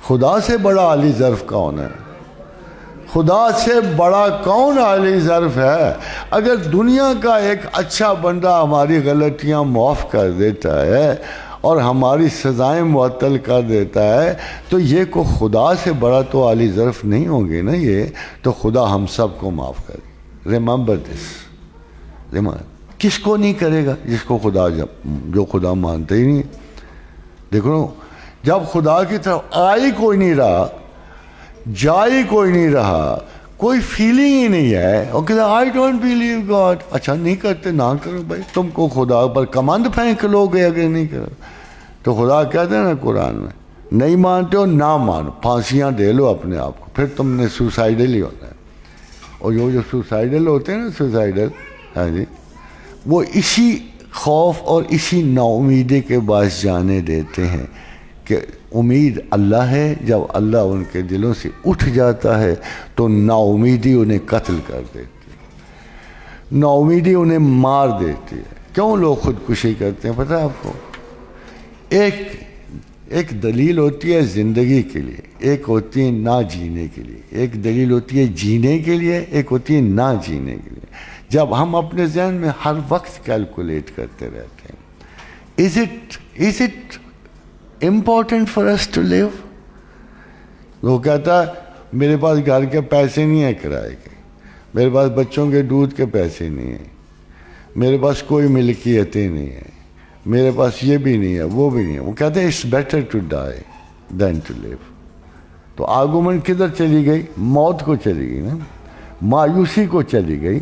خدا سے بڑا عالی ظرف کون ہے؟ خدا سے بڑا کون عالی ظرف ہے؟ اگر دنیا کا ایک اچھا بندہ ہماری غلطیاں معاف کر دیتا ہے اور ہماری سزائیں معطل کر دیتا ہے تو یہ کو خدا سے بڑا تو عالی ظرف نہیں ہوں گے نا یہ، تو خدا ہم سب کو معاف کرے۔ ریممبر دس، کس کو نہیں کرے گا؟ جس کو خدا، جو خدا مانتے ہی نہیں۔ دیکھو جب خدا کی طرف آئی کوئی نہیں رہا، جائی کوئی نہیں رہا، کوئی فیلنگ ہی نہیں ہے، اور کہتا آئی ڈونٹ بلیو گاڈ، اچھا نہیں کرتے نہ کرو بھائی، تم کو خدا پر کمند پھینک لو گے اگر نہیں کرو تو۔ خدا کہتے ہیں نا قرآن میں، نہیں مانتے ہو نہ مانو، پھانسیاں دے لو اپنے آپ کو، پھر تم نے سوسائڈل ہی ہونا ہے۔ اور جو سوسائڈل ہوتے ہیں نا، سوسائڈل، ہاں جی، وہ اسی خوف اور اسی نا امیدی کے باعث جانے دیتے ہیں کہ امید اللہ ہے، جب اللہ ان کے دلوں سے اٹھ جاتا ہے تو نا امیدی انہیں قتل کر دیتی ہے، نا امیدی انہیں مار دیتی ہے۔ کیوں لوگ خودکشی کرتے ہیں پتہ ہے آپ کو؟ ایک دلیل ہوتی ہے زندگی کے لیے، ایک ہوتی ہے نہ جینے کے لیے، ایک دلیل ہوتی ہے جینے کے لیے، ایک ہوتی ہے نہ جینے کے لیے۔ جب ہم اپنے ذہن میں ہر وقت کیلکولیٹ کرتے رہتے ہیں، is it important for us to live؟ وہ کہتا ہے میرے پاس گھر کے پیسے نہیں ہیں کرائے کے، میرے پاس بچوں کے دودھ کے پیسے نہیں ہیں، میرے پاس کوئی ملکیتیں نہیں ہیں، میرے پاس یہ بھی نہیں ہے وہ بھی نہیں ہے۔ وہ کہتے ہیں it's better to die than to live۔ تو آرگومنٹ کدھر چلی گئی؟ موت کو چلی گئی نا، مایوسی کو چلی گئی،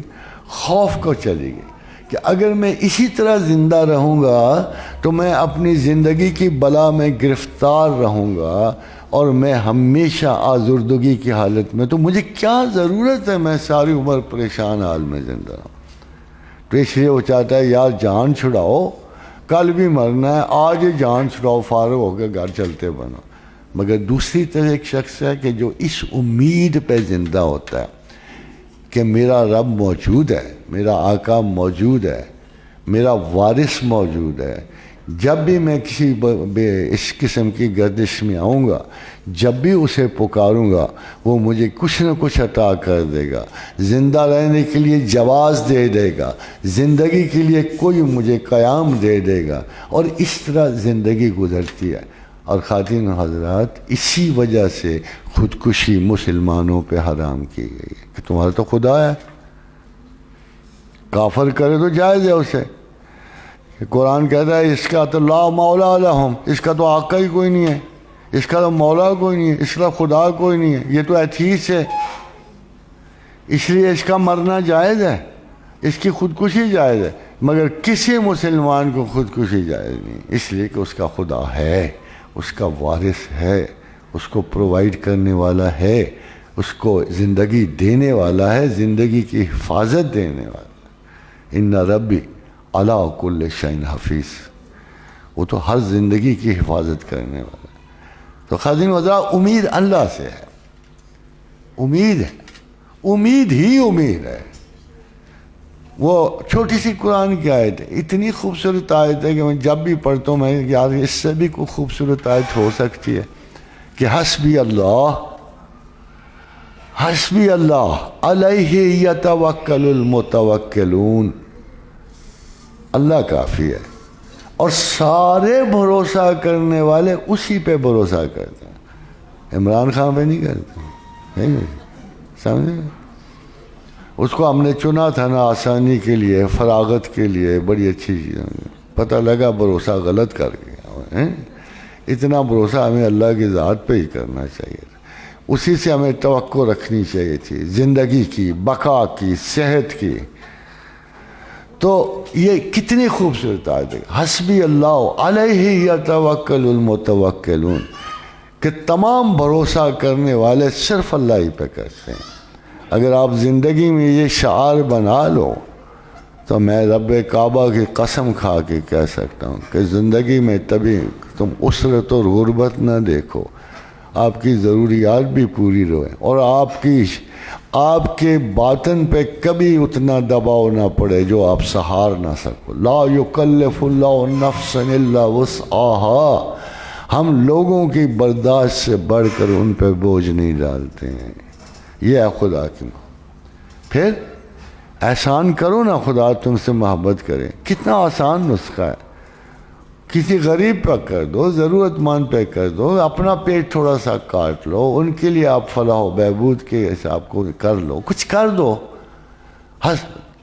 خوف کو چلی گئی کہ اگر میں اسی طرح زندہ رہوں گا تو میں اپنی زندگی کی بلا میں گرفتار رہوں گا اور میں ہمیشہ آزردگی کی حالت میں، تو مجھے کیا ضرورت ہے میں ساری عمر پریشان حال میں زندہ رہوں؟ تو اس لیے وہ چاہتا ہے یار جان چھڑاؤ، کل بھی مرنا ہے، آج ہی جان چھڑاؤ، فارغ ہو کے گھر چلتے بنو۔ مگر دوسری طرح ایک شخص ہے کہ جو اس امید پہ زندہ ہوتا ہے کہ میرا رب موجود ہے، میرا آقا موجود ہے، میرا وارث موجود ہے، جب بھی میں کسی اس قسم کی گردش میں آؤں گا، جب بھی اسے پکاروں گا وہ مجھے کچھ نہ کچھ عطا کر دے گا، زندہ رہنے کے لیے جواز دے دے گا، زندگی کے لیے کوئی مجھے قیام دے دے گا، اور اس طرح زندگی گزرتی ہے۔ اور خواتین و حضرات، اسی وجہ سے خودکشی مسلمانوں پہ حرام کی گئی ہے کہ تمہارا تو خدا ہے، کافر کرے تو جائز ہے اسے۔ قرآن کہتا ہے اس کا تو لا مولا لہم، اس کا تو آقا ہی کوئی نہیں ہے، اس کا تو مولا کوئی نہیں ہے، اس کا خدا کوئی نہیں ہے، یہ تو ایتھیس ہے، اس لیے اس کا مرنا جائز ہے، اس کی خودکشی جائز ہے۔ مگر کسی مسلمان کو خودکشی جائز نہیں، اس لیے کہ اس کا خدا ہے، اس کا وارث ہے، اس کو پرووائڈ کرنے والا ہے، اس کو زندگی دینے والا ہے، زندگی کی حفاظت دینے والا ہے۔ ان ربی علی کل شیء حفیظ، وہ تو ہر زندگی کی حفاظت کرنے والا ہے۔ تو خواتین و حضرات، امید اللہ سے ہے، امید ہے، امید ہی امید ہے۔ وہ چھوٹی سی قرآن کی آیت ہے، اتنی خوبصورت آیت ہے کہ میں جب بھی پڑھتا ہوں میں یار اس سے بھی کوئی خوبصورت آیت ہو سکتی ہے کہ حسبی اللہ، حسبی اللہ علیہ یتوکل المتوکلون، اللہ کافی ہے اور سارے بھروسہ کرنے والے اسی پہ بھروسہ کرتے ہیں۔ عمران خان پہ نہیں کرتے، سمجھے؟ اس کو ہم نے چنا تھا نا آسانی کے لیے، فراغت کے لیے، بڑی اچھی چیز، پتہ لگا بھروسہ غلط کر گیا۔ اتنا بھروسہ ہمیں اللہ کی ذات پہ ہی کرنا چاہیے تھا، اسی سے ہمیں توقع رکھنی چاہیے تھی، زندگی کی، بقا کی، صحت کی۔ تو یہ کتنی خوبصورت آیت ہے، حسبی اللہ علیہ یتوکل المتوکلون، کہ تمام بھروسہ کرنے والے صرف اللہ ہی پہ کرتے ہیں۔ اگر آپ زندگی میں یہ شعار بنا لو تو میں رب کعبہ کی قسم کھا کے کہہ سکتا ہوں کہ زندگی میں تبھی تم اسرت اور غربت نہ دیکھو، آپ کی ضروریات بھی پوری رہیں، اور آپ کے باطن پہ کبھی اتنا دباؤ نہ پڑے جو آپ سہار نہ سکو۔ لا یکلف اللہ نفسا الا وسعہا، ہم لوگوں کی برداشت سے بڑھ کر ان پہ بوجھ نہیں ڈالتے ہیں. یہ ہے خدا کی. پھر احسان کرو نا خدا تم سے محبت کرے. کتنا آسان نسخہ ہے. کسی غریب پہ کر دو, ضرورت مند پہ کر دو, اپنا پیٹ تھوڑا سا کاٹ لو, ان کے لیے آپ فلاح و بہبود کے حساب کو کر لو, کچھ کر دو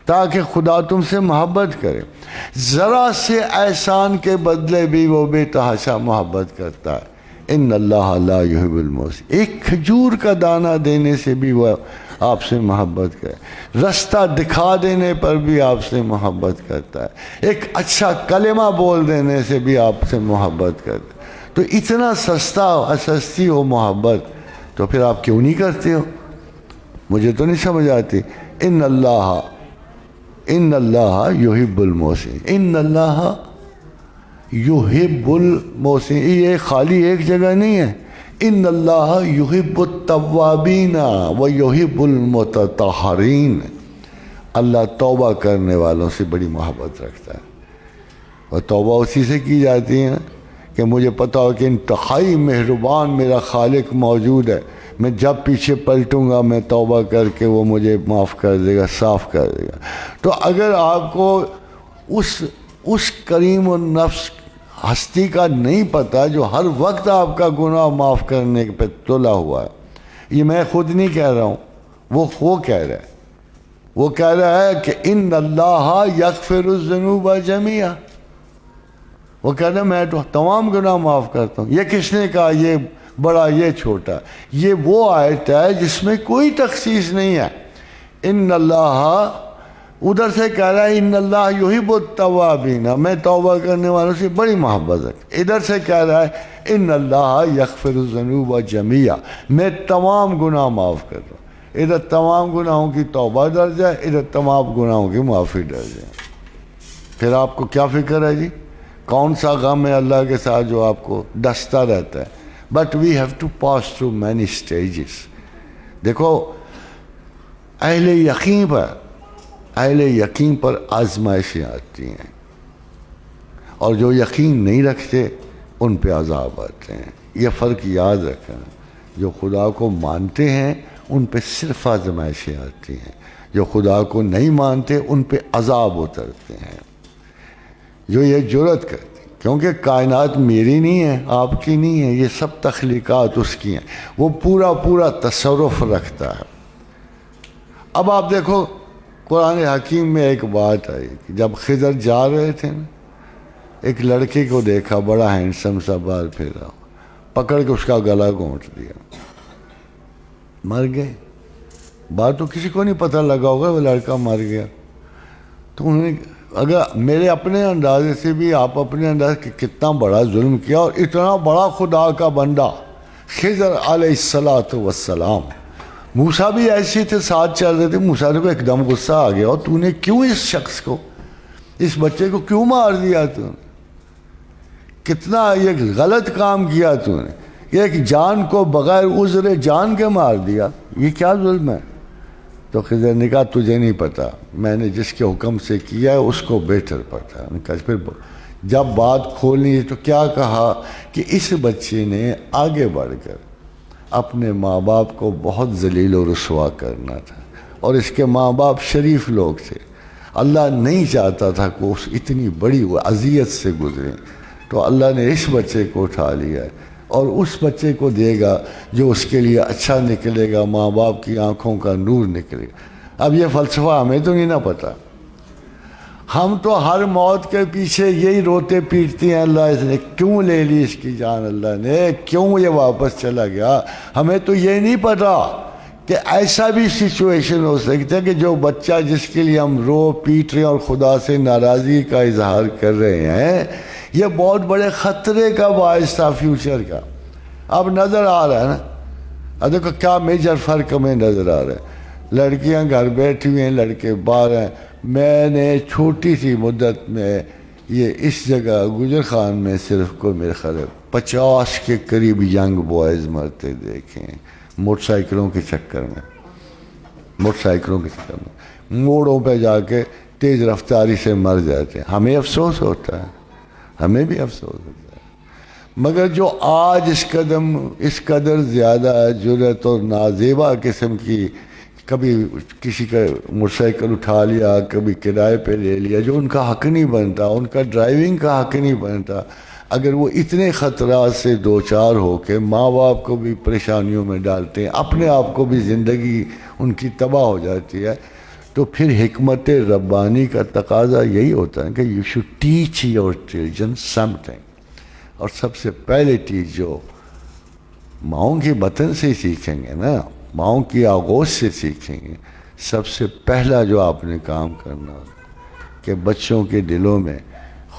تاکہ خدا تم سے محبت کرے. ذرا سے احسان کے بدلے بھی وہ بے تحاشا محبت کرتا ہے. ان اللہ لا یحب المحسنین. ایک کھجور کا دانہ دینے سے بھی وہ آپ سے محبت کرے. رستہ دکھا دینے پر بھی آپ سے محبت کرتا ہے. ایک اچھا کلمہ بول دینے سے بھی آپ سے محبت کرتا ہے. تو اتنا سستی ہو محبت تو پھر آپ کیوں نہیں کرتے ہو؟ مجھے تو نہیں سمجھ آتی. ان اللہ یحب المحسنین. ان اللہ یحب المحسنین. یہ خالی ایک جگہ نہیں ہے. ان اللہ یحب التوابین و یحب المتطہرین. اللہ توبہ کرنے والوں سے بڑی محبت رکھتا ہے. اور توبہ اسی سے کی جاتی ہے کہ مجھے پتا ہو کہ انتہائی مہربان میرا خالق موجود ہے. میں جب پیچھے پلٹوں گا میں توبہ کر کے وہ مجھے معاف کر دے گا, صاف کر دے گا. تو اگر آپ کو اس کریم النفس ہستی کا نہیں پتا جو ہر وقت آپ کا گناہ معاف کرنے پہ تلا ہوا ہے, یہ میں خود نہیں کہہ رہا ہوں, وہ کہہ رہا ہے. وہ کہہ رہا ہے کہ ان اللہ یغفر الذنوب جمیعا. وہ کہہ رہا ہے میں تو تمام گناہ معاف کرتا ہوں. یہ کس نے کہا یہ بڑا یہ چھوٹا؟ یہ وہ آیت ہے جس میں کوئی تخصیص نہیں ہے. ان اللہ ادھر سے کہہ رہا ہے ان اللہ یحب التوابین, میں توبہ کرنے والوں سے بڑی محبت ہے. ادھر سے کہہ رہا ہے ان اللہ یغفر الذنوب جمیعا, میں تمام گناہ معاف کر رہا ہوں. ادھر تمام گناہوں کی توبہ درج ہے, ادھر تمام گناہوں کی معافی درج ہے. پھر آپ کو کیا فکر ہے جی؟ کون سا غم ہے اللہ کے ساتھ جو آپ کو ڈستا رہتا ہے؟ But we have to pass through many stages. دیکھو اہل یقین پر آزمائشیں آتی ہیں, اور جو یقین نہیں رکھتے ان پہ عذاب آتے ہیں. یہ فرق یاد رکھنا. جو خدا کو مانتے ہیں ان پہ صرف آزمائشیں آتی ہیں, جو خدا کو نہیں مانتے ان پہ عذاب اترتے ہیں. جو یہ جرأت کرتے, کیونکہ کائنات میری نہیں ہے, آپ کی نہیں ہے, یہ سب تخلیقات اس کی ہیں. وہ پورا تصرف رکھتا ہے. اب آپ دیکھو قرآن حکیم میں ایک بات آئی کہ جب خضر جا رہے تھے نا, ایک لڑکے کو دیکھا بڑا ہینڈسم سا, بال پھیرا, پکڑ کے اس کا گلا گھونٹ دیا, مر گئے. بات تو کسی کو نہیں پتہ لگا ہوگا وہ لڑکا مر گیا. تو انہوں نے اگر میرے اپنے اندازے سے بھی آپ اپنے انداز کہ کتنا بڑا ظلم کیا, اور اتنا بڑا خدا کا بندہ خضر علیہ السلام. موسیٰ بھی ایسے تھے, ساتھ چل رہے تھے. موسیٰ کو ایک دم غصہ آ گیا, اور تو نے کیوں اس شخص کو, اس بچے کو کیوں مار دیا؟ تو کتنا یہ غلط کام کیا تو نے, ایک جان کو بغیر عذر جان کے مار دیا, یہ کیا ظلم ہے؟ تو خضر نے کہا تجھے نہیں پتا, میں نے جس کے حکم سے کیا ہے اس کو بہتر پتا. پھر جب بات کھولنی تو کیا کہا کہ اس بچے نے آگے بڑھ کر اپنے ماں باپ کو بہت ذلیل و رسوا کرنا تھا, اور اس کے ماں باپ شریف لوگ تھے. اللہ نہیں چاہتا تھا کہ اس اتنی بڑی اذیت سے گزریں, تو اللہ نے اس بچے کو اٹھا لیا, اور اس بچے کو دے گا جو اس کے لیے اچھا نکلے گا, ماں باپ کی آنکھوں کا نور نکلے گا. اب یہ فلسفہ ہمیں تو نہیں نہ پتا. ہم تو ہر موت کے پیچھے یہی روتے پیٹتے ہیں, اللہ اس نے کیوں لے لی اس کی جان, اللہ نے کیوں یہ واپس چلا گیا. ہمیں تو یہ نہیں پتا کہ ایسا بھی سچویشن ہو سکتا ہے کہ جو بچہ جس کے لیے ہم رو پیٹ رہے ہیں اور خدا سے ناراضی کا اظہار کر رہے ہیں, یہ بہت بڑے خطرے کا باعث تھا فیوچر کا. اب نظر آ رہا ہے نا, اب دیکھو کیا میجر فرق ہمیں نظر آ رہا ہے. لڑکیاں گھر بیٹھی ہوئی ہیں, لڑکے باہر ہیں. میں نے چھوٹی سی مدت میں یہ اس جگہ گجر خان میں صرف کو میرے خیال 50 کے قریب ینگ بوائز مرتے دیکھیں, موٹر سائیکلوں کے چکر میں, موڑوں پہ جا کے تیز رفتاری سے مر جاتے ہیں. ہمیں افسوس ہوتا ہے, ہمیں بھی افسوس ہوتا ہے. مگر جو آج اس قدر زیادہ جرأت اور نازیبا قسم کی، کبھی کسی کا موٹر سائیکل اٹھا لیا، کبھی کرائے پہ لے لیا، جو ان کا حق نہیں بنتا، ان کا ڈرائیونگ کا حق نہیں بنتا، اگر وہ اتنے خطرات سے دوچار ہو کے ماں باپ کو بھی پریشانیوں میں ڈالتے ہیں، اپنے آپ کو بھی زندگی ان کی تباہ ہو جاتی ہے، تو پھر حکمت ربانی کا تقاضا یہی ہوتا ہے کہ you should teach your children some thing. اور سب سے پہلے چیز جو ماؤں کے بطن سے سیکھیں گے نا، ماؤں کی آغوش سے سیکھیں گے، سب سے پہلا جو آپ نے کام کرنا کہ بچوں کے دلوں میں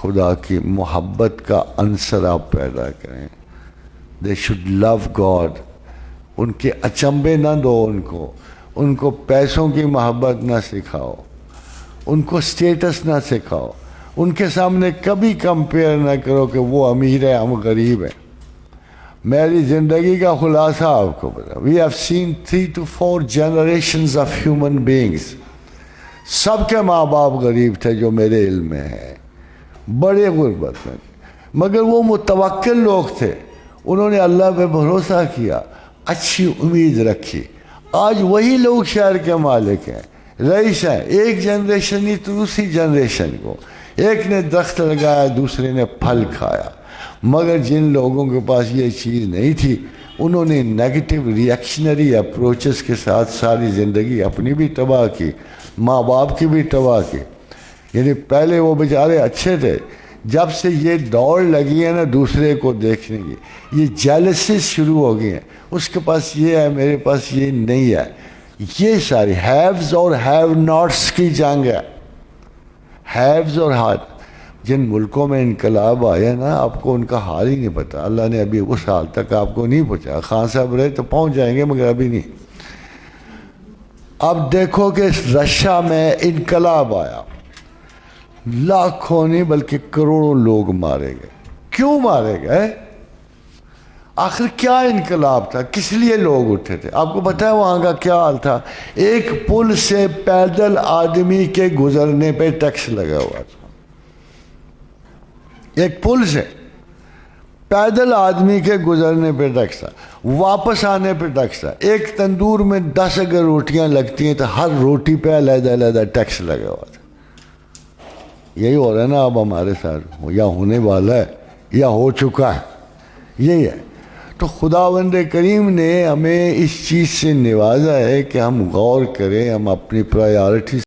خدا کی محبت کا عنصر آپ پیدا کریں. They should love God. ان کے اچنبے نہ دو، ان کو پیسوں کی محبت نہ سکھاؤ، ان کو سٹیٹس نہ سکھاؤ، ان کے سامنے کبھی کمپیئر نہ کرو کہ وہ امیر ہے ہم غریب ہیں. میری زندگی کا خلاصہ آپ کو بتا، we have seen 3 to 4 generations of human beings. سب کے ماں باپ غریب تھے جو میرے علم میں ہے، بڑے غربت میں، مگر وہ متوکل لوگ تھے، انہوں نے اللہ پہ بھروسہ کیا، اچھی امید رکھی. آج وہی لوگ شہر کے مالک ہیں، رئیس ہیں. ایک جنریشن نہیں تو دوسری جنریشن کو، ایک نے درخت لگایا دوسرے نے پھل کھایا. مگر جن لوگوں کے پاس یہ چیز نہیں تھی، انہوں نے نیگیٹو ریئیکشنری اپروچز کے ساتھ ساری زندگی اپنی بھی تباہ کی، ماں باپ کی بھی تباہ کی. یعنی پہلے وہ بیچارے اچھے تھے، جب سے یہ دوڑ لگی ہے نا دوسرے کو دیکھنے کی، یہ جیلسیز شروع ہو گئی ہیں، اس کے پاس یہ ہے میرے پاس یہ نہیں ہے. یہ ساری ہیوز اور ہیو ناٹس کی جنگ ہے. ہیوز اور ہیو. جن ملکوں میں انقلاب آیا نا، آپ کو ان کا حال ہی نہیں پتا. اللہ نے ابھی اس حال تک آپ کو نہیں پہنچا. خان صاحب رہے تو پہنچ جائیں گے مگر ابھی نہیں. اب دیکھو کہ رشیا میں انقلاب آیا، لاکھوں نہیں بلکہ کروڑوں لوگ مارے گئے. کیوں مارے گئے؟ آخر کیا انقلاب تھا؟ کس لیے لوگ اٹھے تھے؟ آپ کو پتہ ہے وہاں کا کیا حال تھا؟ ایک پل سے پیدل آدمی کے گزرنے پہ ٹیکس لگا ہوا تھا. ایک پل سے پیدل آدمی کے گزرنے پہ ٹیکس تھا، واپس آنے پہ ٹیکس تھا. ایک تندور میں 10 اگر روٹیاں لگتی ہیں تو ہر روٹی پہ علیحدہ علیحدہ ٹیکس لگا ہوا تھا. یہی ہو رہا ہے نا اب ہمارے ساتھ، یا ہونے والا ہے یا ہو چکا ہے. یہی ہے. تو خداوند کریم نے ہمیں اس چیز سے نوازا ہے کہ ہم غور کریں، ہم اپنی پرائیارٹیز